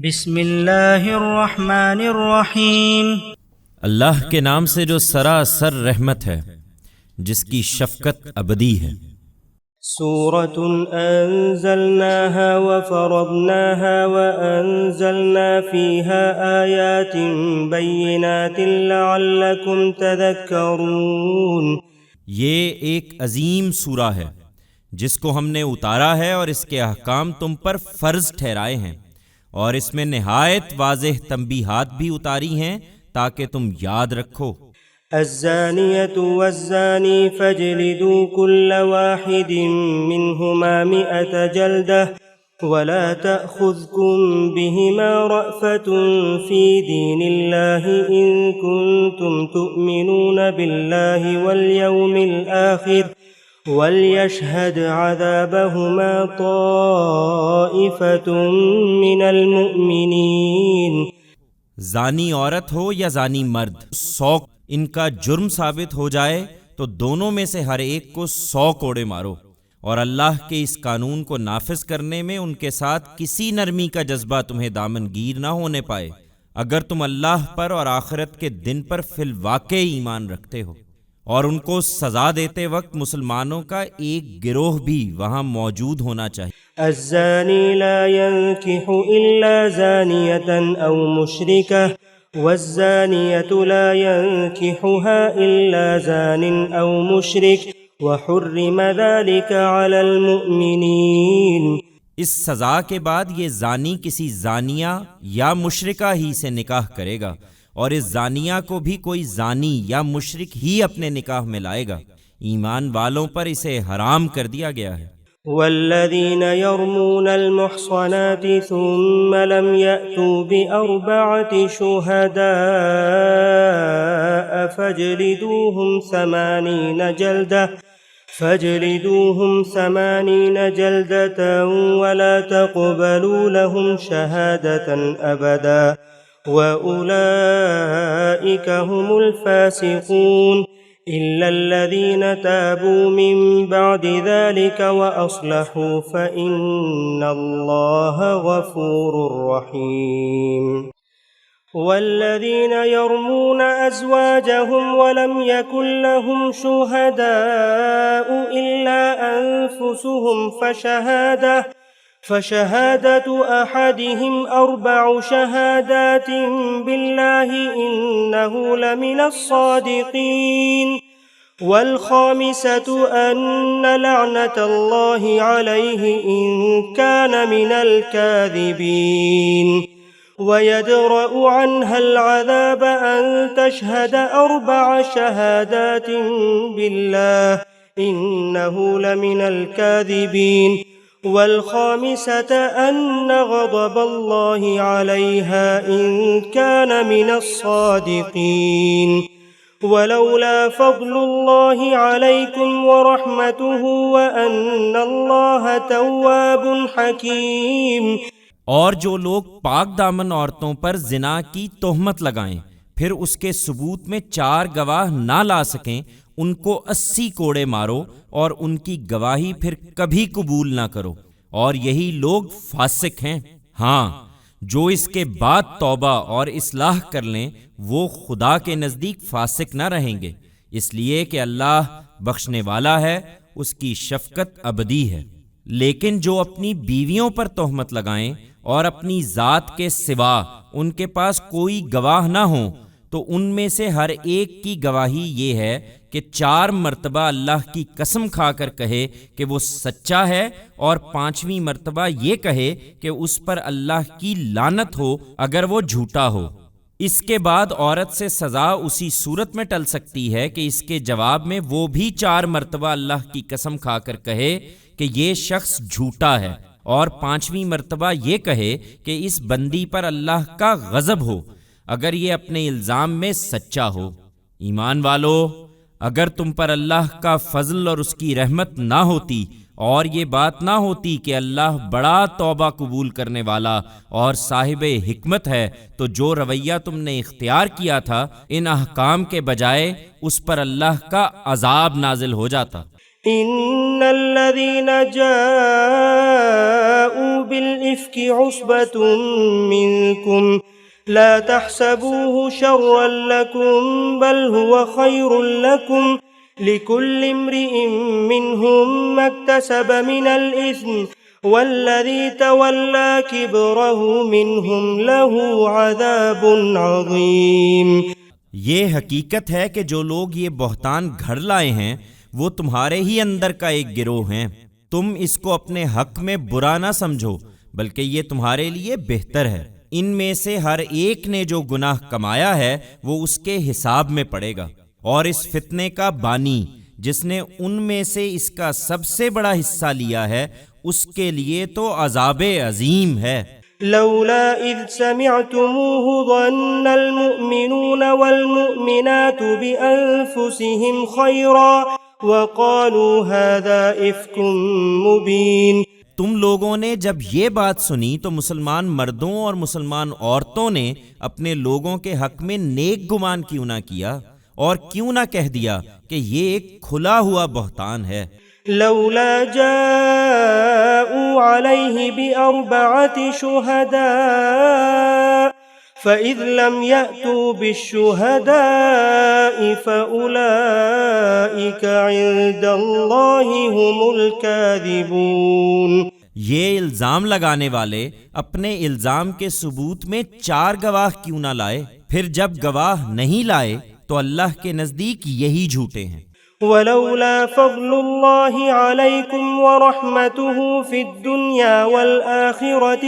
بسم اللہ الرحمن الرحیم۔ اللہ کے نام سے جو سراسر رحمت ہے، جس کی شفقت ابدی ہے۔ سورۃ انزلناها وفرضناها وانزلنا فيها آیات بینات لعلکم تذکرون۔ یہ ایک عظیم سورہ ہے جس کو ہم نے اتارا ہے اور اس کے احکام تم پر فرض ٹھہرائے ہیں، اور اس میں نہایت واضح تنبیہات بھی اتاری ہیں تاکہ تم یاد رکھو۔ الزانیۃ والزانی فاجلدوا كل واحد منهما 100 جلدة ولا تأخذكم بهما رأفة في دين الله إن كنتم تؤمنون بالله واليوم الآخر وَلْيَشْهَدْ عَذَابَهُمَا طَائِفَةٌ مِّنَ الْمُؤْمِنِينَ۔ زانی عورت ہو یا زانی مرد، 100 ان کا جرم ثابت ہو جائے تو دونوں میں سے ہر ایک کو 100 کوڑے مارو، اور اللہ کے اس قانون کو نافذ کرنے میں ان کے ساتھ کسی نرمی کا جذبہ تمہیں دامنگیر نہ ہونے پائے، اگر تم اللہ پر اور آخرت کے دن پر فی الواقع ایمان رکھتے ہو۔ اور ان کو سزا دیتے وقت مسلمانوں کا ایک گروہ بھی وہاں موجود ہونا چاہیے۔ الزانی لا ينكح الا زانیة او مشرکہ والزانیة لا ينكحها الا زان او مشرک وحرم ذلك على المؤمنین۔ اس سزا کے بعد یہ زانی کسی زانیہ یا مشرکہ ہی سے نکاح کرے گا، اور اس زانیہ کو بھی کوئی زانی یا مشرک ہی اپنے نکاح میں لائے گا، ایمان والوں پر اسے حرام کر دیا گیا ہے۔ والذین یرمون المحصنات ثم لم یأتوا بأربعة شہداء فاجلدوهم 80 جلدة ولا تقبلوا لهم شهادة أبدا وَأُولَئِكَ هُمُ الْفَاسِقُونَ إِلَّا الَّذِينَ تَابُوا مِن بَعْدِ ذَلِكَ وَأَصْلَحُوا فَإِنَّ اللَّهَ غَفُورٌ رَّحِيمٌ۔ والذين يرمون أزواجهم ولم يكن لهم شهداء إلا أنفسهم فشهادة أحدهم 4 شهادات بالله إنه لمن الصادقين والخامسة أن لعنة الله عليه إن كان من الكاذبين ويدرأ عنها العذاب أن تشهد 4 شهادات بالله إنه لمن الكاذبين والخامسة أن غضب الله عليها إن كان من الصادقين ولولا فضل الله عليكم ورحمته وأن الله تواب حكيم۔ اور جو لوگ پاک دامن عورتوں پر زنا کی تہمت لگائیں پھر اس کے ثبوت میں 4 گواہ نہ لا سکیں، ان کو 80 کوڑے مارو اور ان کی گواہی پھر کبھی قبول نہ کرو، اور یہی لوگ فاسق ہیں۔ ہاں، جو اس کے بعد توبہ اور اصلاح کر لیں وہ خدا کے نزدیک فاسق نہ رہیں گے، اس لیے کہ اللہ بخشنے والا ہے، اس کی شفقت ابدی ہے۔ لیکن جو اپنی بیویوں پر تہمت لگائیں اور اپنی ذات کے سوا ان کے پاس کوئی گواہ نہ ہوں، تو ان میں سے ہر ایک کی گواہی یہ ہے کہ 4 مرتبہ اللہ کی قسم کھا کر کہے کہ وہ سچا ہے، اور 5ویں مرتبہ یہ کہے کہ اس پر اللہ کی لعنت ہو اگر وہ جھوٹا ہو۔ اس کے بعد عورت سے سزا اسی صورت میں ٹل سکتی ہے کہ اس کے جواب میں وہ بھی 4 مرتبہ اللہ کی قسم کھا کر کہے کہ یہ شخص جھوٹا ہے، اور 5ویں مرتبہ یہ کہے کہ اس بندی پر اللہ کا غضب ہو اگر یہ اپنے الزام میں سچا ہو۔ ایمان والو، اگر تم پر اللہ کا فضل اور اس کی رحمت نہ ہوتی اور یہ بات نہ ہوتی کہ اللہ بڑا توبہ قبول کرنے والا اور صاحب حکمت ہے، تو جو رویہ تم نے اختیار کیا تھا ان احکام کے بجائے اس پر اللہ کا عذاب نازل ہو جاتا۔ إن الذين جاءوا بالإفك عصبة منكم لا تحسبوه شرا لكم بل هو خير لكم لكل امرئ منهم ما اكتسب من الإثم والذي تولى كبره منهم له عذاب عظيم۔ یہ حقیقت ہے کہ جو لوگ یہ بہتان گھڑ لائے ہیں وہ تمہارے ہی اندر کا ایک گروہ ہیں۔ تم اس کو اپنے حق میں برا نہ سمجھو بلکہ یہ تمہارے لیے بہتر ہے۔ ان میں سے ہر ایک نے جو گناہ کمایا ہے وہ اس کے حساب میں پڑے گا، اور اس فتنے کا بانی جس نے ان میں سے اس کا سب سے بڑا حصہ لیا ہے اس کے لیے تو عذاب عظیم ہے۔ لولا إذ سمعتموه ظن المؤمنون والمؤمنات بأنفسهم خيرا وقالوا هذا إفك مبين۔ تم لوگوں نے جب یہ بات سنی تو مسلمان مردوں اور مسلمان عورتوں نے اپنے لوگوں کے حق میں نیک گمان کیوں نہ کیا اور کیوں نہ کہہ دیا کہ یہ ایک کھلا ہوا بہتان ہے۔ لولا جاءوا عليه بأربعة شهداء فإذ لم يأتوا بالشهداء فأولئك عند الله هم الكاذبون۔ یہ الزام لگانے والے اپنے الزام کے ثبوت میں 4 گواہ کیوں نہ لائے؟ پھر جب گواہ نہیں لائے تو اللہ کے نزدیک یہی جھوٹے ہیں۔ ولولا فضل الله عليكم ورحمته في الدنيا والآخرة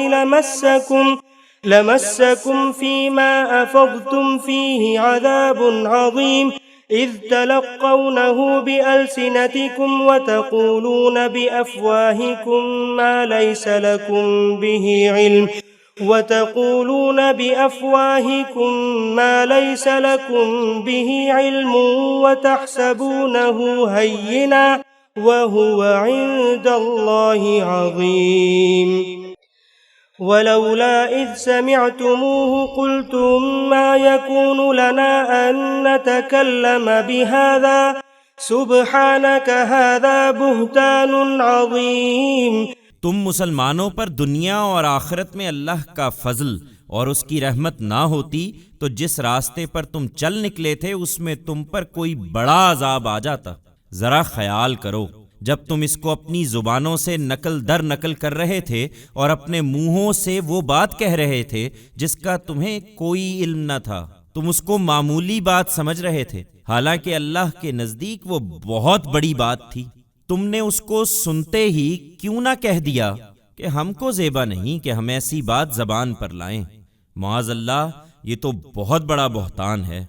لمسكم فيما أفضتم فيه عذاب عظيم إذ تلقونه بألسنتكم وتقولون بأفواهكم ما ليس لكم به علم وتحسبونه هينا وهو عند الله عظيم۔ ولولا إذ سمعتموه قلتم ما يكون لنا أن نتكلم بهذا سبحانك هذا بهتان عظيم۔ تم مسلمانوں پر دنیا اور آخرت میں اللہ کا فضل اور اس کی رحمت نہ ہوتی تو جس راستے پر تم چل نکلے تھے اس میں تم پر کوئی بڑا عذاب آ جاتا۔ ذرا خیال کرو جب تم اس کو اپنی زبانوں سے نقل در نقل کر رہے تھے اور اپنے منہوں سے وہ بات کہہ رہے تھے جس کا تمہیں کوئی علم نہ تھا، تم اس کو معمولی بات سمجھ رہے تھے، حالانکہ اللہ کے نزدیک وہ بہت بڑی بات تھی۔ تم نے اس کو سنتے ہی کیوں نہ کہہ دیا کہ ہم کو زیبا نہیں کہ ہم ایسی بات زبان پر لائیں؟ معاذ اللہ، یہ تو بہت بڑا بہتان ہے۔